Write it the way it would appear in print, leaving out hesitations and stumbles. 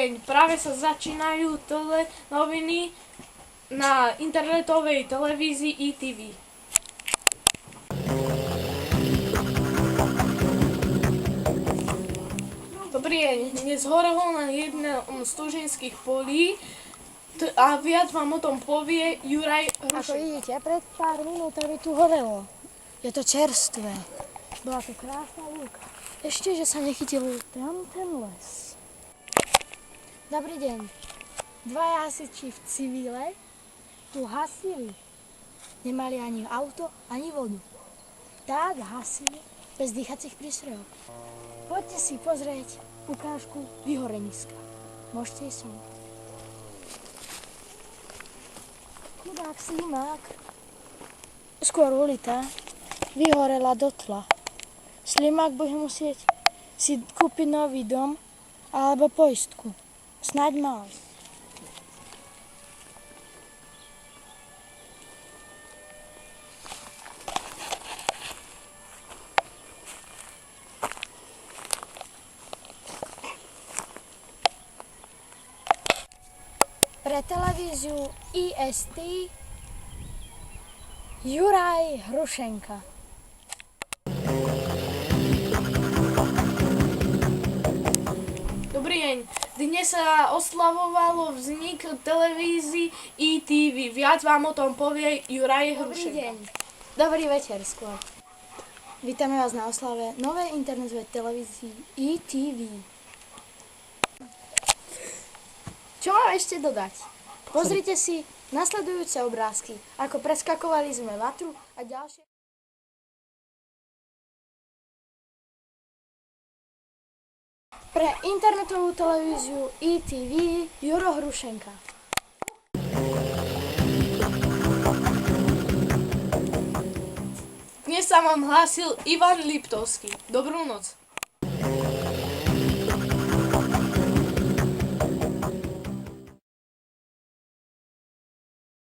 deň, práve sa začínajú telenoviny na internetovej televízii ETV. Dobrý deň, dnes horelo na jednom z Tužinských polí a viac vám o tom povie Juraj Ako Hrušek. vidíte, pred pár minútami tu horelo. Je to čerstvé. Bola to krásna lúka. Ešte, že sa nechytil tam ten les. Dobrý deň. Dvaja hasiči v civile tu hasili. Nemali ani auto, ani vodu. Tak hasili bez dýchacích prístrojov. Poďte si pozrieť ukážku vyhoreniska. Môžete ísť sem. Chudák slimák, skôr ulita, vyhorela dotla. Slimák bude musieť si kúpiť nový dom alebo poistku. Snaď mal. Pre televíziu IST Juraj Hrušenka. Dobrý deň, dnes sa oslavovalo vznik televízii ETV. Viac vám o tom povie Juraj Dobrý Hrušek. deň. Dobrý večer skôr. Vítame vás na oslave novej internetovej televízii ETV. Čo mám ešte dodať? Pozrite si nasledujúce obrázky, ako preskakovali sme vatru a ďalšie. Pre internetovú televíziu ETV Juro Hrušenka. Dnes sa vám hlásil Ivan Liptovský. Dobrú noc.